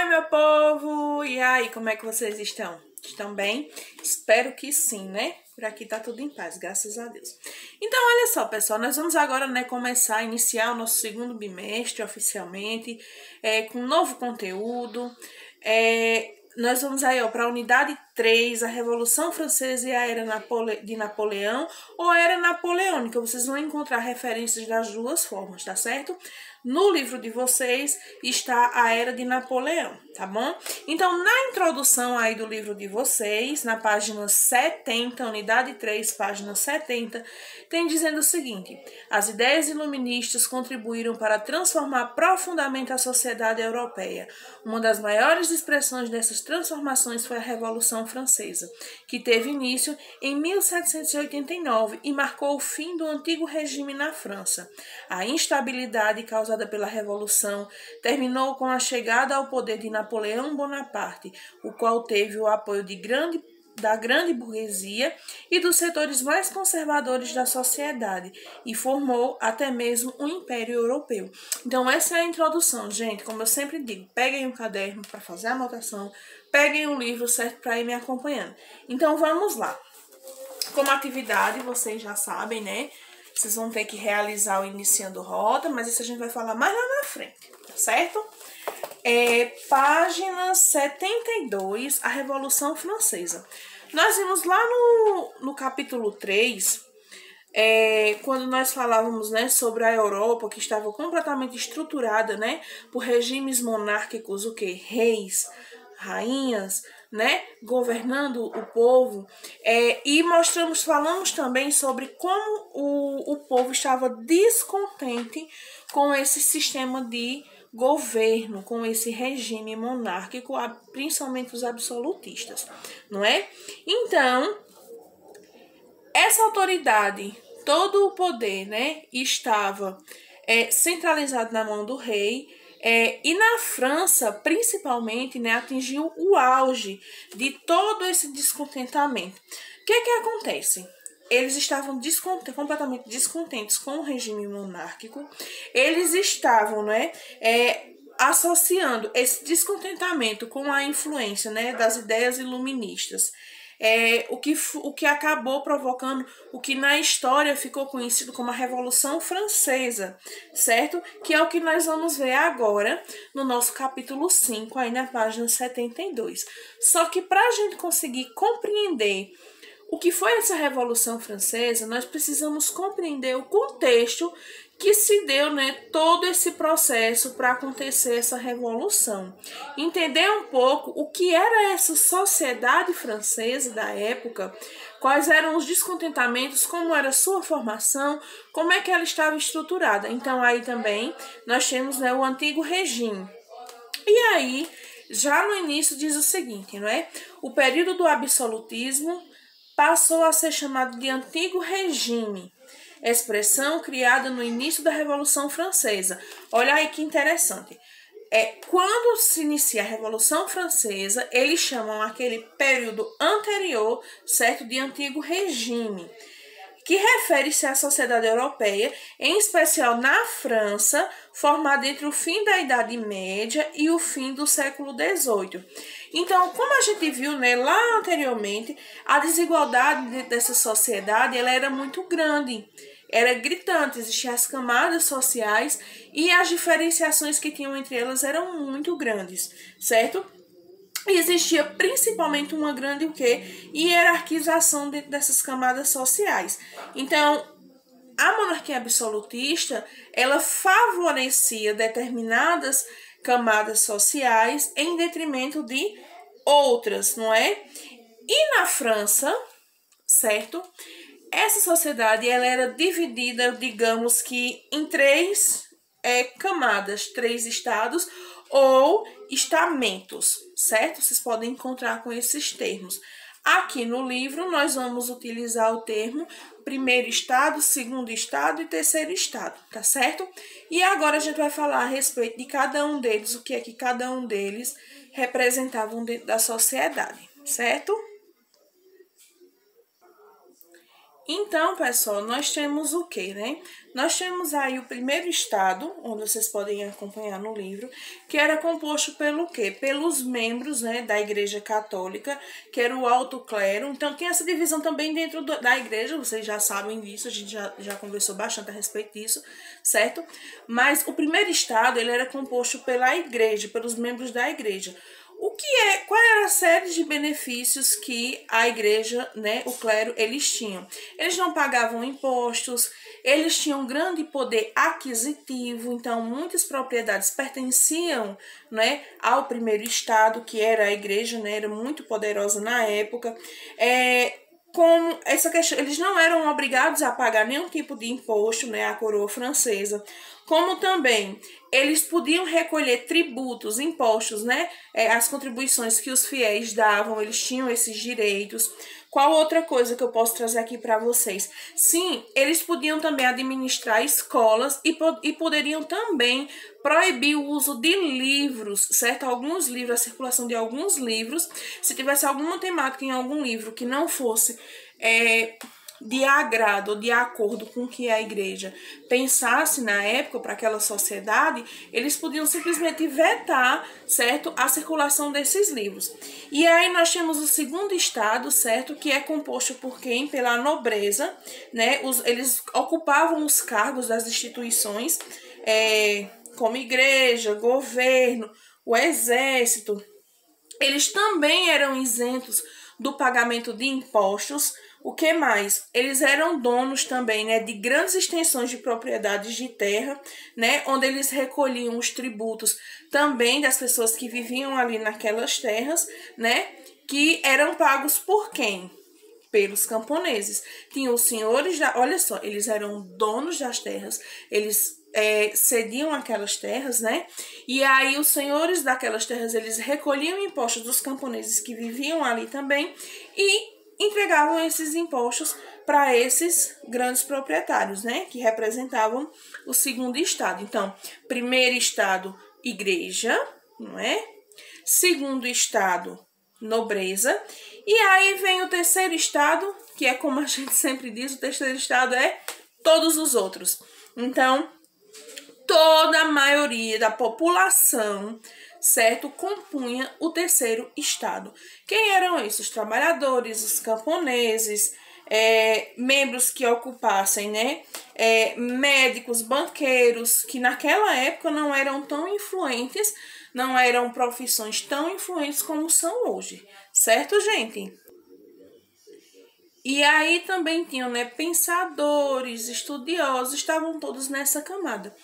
meu povo! E aí, como é que vocês estão? Estão bem? Espero que sim, né? Por aqui tá tudo em paz, graças a Deus. Então, olha só, pessoal, nós vamos agora, né, iniciar o nosso segundo bimestre oficialmente, com novo conteúdo. Nós vamos aí, para a unidade 3, a Revolução Francesa e a Era de Napoleão, ou a Era Napoleônica. Vocês vão encontrar referências das duas formas, tá certo? No livro de vocês está a Era de Napoleão, tá bom? Então, na introdução aí do livro de vocês, na página 70, unidade 3, página 70, tem dizendo o seguinte: as ideias iluministas contribuíram para transformar profundamente a sociedade europeia. Uma das maiores expressões dessas transformações foi a Revolução Francesa, que teve início em 1789 e marcou o fim do antigo regime na França. A instabilidade causada pela Revolução terminou com a chegada ao poder de Napoleão Bonaparte, o qual teve o apoio da grande burguesia e dos setores mais conservadores da sociedade e formou até mesmo um império europeu. Então essa é a introdução, gente. Como eu sempre digo, peguem um caderno para fazer a anotação, peguem um livro certo para ir me acompanhando. Então vamos lá. Como atividade, vocês já sabem, né? Vocês vão ter que realizar o iniciando rota, mas isso a gente vai falar mais lá na frente, tá certo? Página 72, a Revolução Francesa. Nós vimos lá no capítulo 3, quando nós falávamos, né, sobre a Europa, que estava completamente estruturada, né, por regimes monárquicos, o quê? Reis, rainhas, né, governando o povo, e falamos também sobre como o povo estava descontente com esse sistema de governo, com esse regime monárquico, principalmente os absolutistas, não é? Então, essa autoridade, todo o poder, né, estava centralizado na mão do rei, e na França, principalmente, né, atingiu o auge de todo esse descontentamento. O que acontece? Eles estavam completamente descontentes com o regime monárquico. Eles estavam, né, associando esse descontentamento com a influência, né, das ideias iluministas. O que acabou provocando o que na história ficou conhecido como a Revolução Francesa, certo? Que é o que nós vamos ver agora no nosso capítulo 5, aí na página 72. Só que para a gente conseguir compreender o que foi essa Revolução Francesa, nós precisamos compreender o contexto que se deu, né, todo esse processo para acontecer essa revolução. Entender um pouco o que era essa sociedade francesa da época, quais eram os descontentamentos, como era a sua formação, como é que ela estava estruturada. Então aí também nós temos, né, o antigo regime. E aí, já no início diz o seguinte, não é? O período do absolutismo passou a ser chamado de antigo regime, expressão criada no início da Revolução Francesa. Olha aí que interessante. Quando se inicia a Revolução Francesa, eles chamam aquele período anterior, certo, de antigo regime, que refere-se à sociedade europeia, em especial na França, formada entre o fim da Idade Média e o fim do século XVIII. Então, como a gente viu, né, lá anteriormente, a desigualdade dessa sociedade ela era muito grande, era gritante, existiam as camadas sociais e as diferenciações que tinham entre elas eram muito grandes, certo? E existia principalmente uma grande hierarquização dentro dessas camadas sociais. Então, a monarquia absolutista, ela favorecia determinadas camadas sociais em detrimento de outras, não é? E na França, certo? Essa sociedade ela era dividida, digamos que em três camadas, três estados ou estamentos, certo? Vocês podem encontrar com esses termos. Aqui no livro nós vamos utilizar o termo primeiro estado, segundo estado e terceiro estado, tá certo? E agora a gente vai falar a respeito de cada um deles, o que é que cada um deles representavam dentro da sociedade, certo? Então, pessoal, nós temos o quê, né? Nós temos aí o primeiro estado, onde vocês podem acompanhar no livro, que era composto pelo quê? Pelos membros, né, da Igreja Católica, que era o alto clero. Então, tem essa divisão também dentro da igreja, vocês já sabem disso, a gente já conversou bastante a respeito disso, certo? Mas o primeiro estado, ele era composto pela igreja, pelos membros da igreja. Qual era a série de benefícios que a igreja, né, o clero, eles tinham? Eles não pagavam impostos, eles tinham grande poder aquisitivo, então muitas propriedades pertenciam, né, ao primeiro estado, que era a igreja, né, era muito poderosa na época. Com essa questão, eles não eram obrigados a pagar nenhum tipo de imposto, né, à coroa francesa, como também eles podiam recolher tributos, impostos, né, as contribuições que os fiéis davam, eles tinham esses direitos. Qual outra coisa que eu posso trazer aqui para vocês? Sim, eles podiam também administrar escolas e poderiam também proibir o uso de livros, certo? Alguns livros, a circulação de alguns livros. Se tivesse alguma temática em algum livro que não fosse de agrado ou de acordo com o que a igreja pensasse na época para aquela sociedade, eles podiam simplesmente vetar, certo, a circulação desses livros. E aí nós temos o segundo estado, certo, que é composto por quem? Pela nobreza, né? Eles ocupavam os cargos das instituições, como igreja, governo, o exército. Eles também eram isentos do pagamento de impostos. O que mais? Eles eram donos também, né, de grandes extensões de propriedades de terra, né, onde eles recolhiam os tributos também das pessoas que viviam ali naquelas terras, né, que eram pagos por quem? Pelos camponeses. Tinham os senhores, olha só, eles eram donos das terras, eles cediam aquelas terras, né? E aí os senhores daquelas terras, eles recolhiam impostos dos camponeses que viviam ali também e entregavam esses impostos para esses grandes proprietários, né? Que representavam o segundo estado. Então, primeiro estado, igreja, não é? Segundo estado, nobreza. E aí vem o terceiro estado, que é como a gente sempre diz, o terceiro estado é todos os outros. Então, toda a maioria da população, certo, compunha o terceiro estado. Quem eram esses? Os trabalhadores, os camponeses, membros que ocupassem, né, médicos, banqueiros, que naquela época não eram tão influentes, não eram profissões tão influentes como são hoje, certo, gente? E aí também tinham, né, pensadores, estudiosos, estavam todos nessa camada.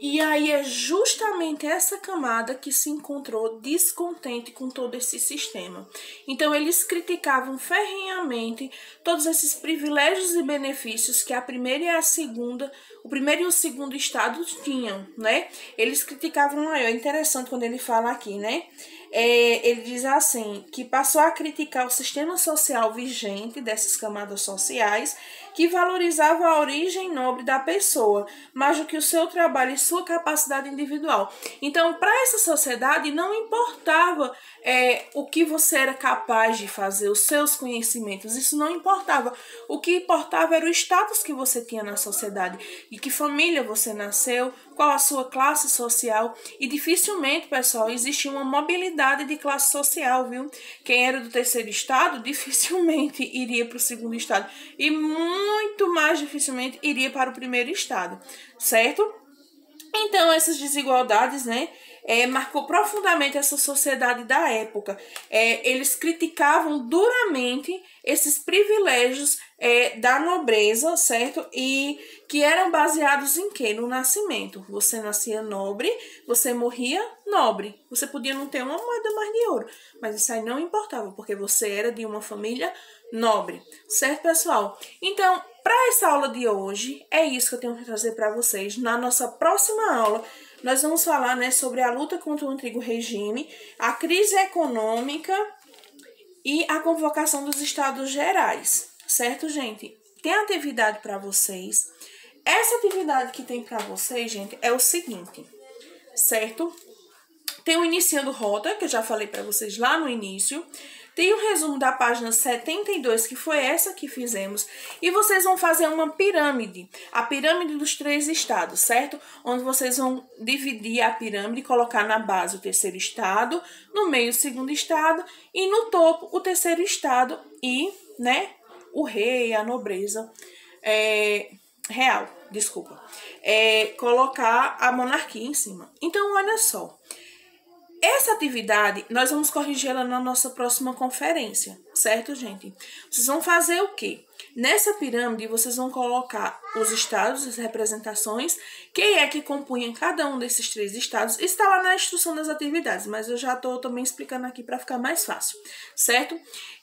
E aí é justamente essa camada que se encontrou descontente com todo esse sistema. Então eles criticavam ferrenhamente todos esses privilégios e benefícios que a primeira e a segunda, o primeiro e o segundo estado tinham, né? Eles criticavam, é interessante quando ele fala aqui, né? Ele diz assim, que passou a criticar o sistema social vigente dessas camadas sociais, que valorizava a origem nobre da pessoa, mais do que o seu trabalho e sua capacidade individual. Então, para essa sociedade, não importava o que você era capaz de fazer, os seus conhecimentos, isso não importava. O que importava era o status que você tinha na sociedade, de que família você nasceu, qual a sua classe social, e dificilmente, pessoal, existia uma mobilidade de classe social, viu? Quem era do terceiro estado dificilmente iria para o segundo estado e muito mais dificilmente iria para o primeiro estado, certo? Então, essas desigualdades, né, marcou profundamente essa sociedade da época. Eles criticavam duramente esses privilégios da nobreza, certo? E que eram baseados em quê? No nascimento. Você nascia nobre, você morria nobre. Você podia não ter uma moeda mais de ouro, mas isso aí não importava, porque você era de uma família nobre, certo, pessoal? Então, para essa aula de hoje, é isso que eu tenho que trazer para vocês. Na nossa próxima aula, nós vamos falar, né, sobre a luta contra o antigo regime, a crise econômica e a convocação dos estados gerais, certo, gente? Tem atividade para vocês. Essa atividade que tem para vocês, gente, é o seguinte, certo? Tem o Iniciando Rota, que eu já falei para vocês lá no início. Tem um resumo da página 72, que foi essa que fizemos, e vocês vão fazer uma pirâmide, a pirâmide dos 3 estados, certo? Onde vocês vão dividir a pirâmide, colocar na base o terceiro estado, no meio o segundo estado e no topo o terceiro estado e, né, o rei, a nobreza real, desculpa, colocar a monarquia em cima. Então, olha só. Essa atividade, nós vamos corrigi-la na nossa próxima conferência, certo, gente? Vocês vão fazer o quê? Nessa pirâmide, vocês vão colocar os estados, as representações, quem é que compunha cada um desses 3 estados. Está lá na instrução das atividades, mas eu já estou também explicando aqui para ficar mais fácil, certo?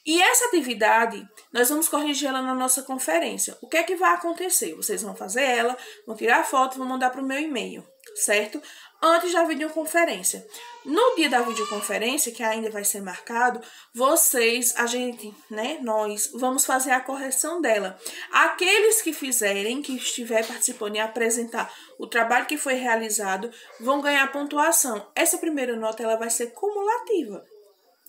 E essa atividade, nós vamos corrigi-la na nossa conferência. O que é que vai acontecer? Vocês vão fazer ela, vão tirar a foto e vão mandar para o meu e-mail, certo? Antes da videoconferência. No dia da videoconferência, que ainda vai ser marcado, vocês, a gente, né, nós vamos fazer a correção dela. Aqueles que fizerem, que estiver participando e apresentar o trabalho que foi realizado, vão ganhar pontuação. Essa primeira nota, ela vai ser cumulativa,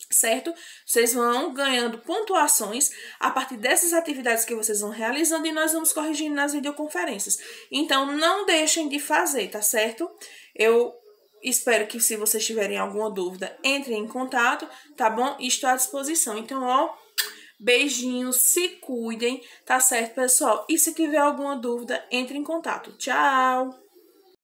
certo? Vocês vão ganhando pontuações a partir dessas atividades que vocês vão realizando e nós vamos corrigindo nas videoconferências. Então, não deixem de fazer, tá certo? Eu espero que, se vocês tiverem alguma dúvida, entrem em contato, tá bom? Estou à disposição. Então, ó, beijinhos, se cuidem, tá certo, pessoal? E se tiver alguma dúvida, entre em contato. Tchau!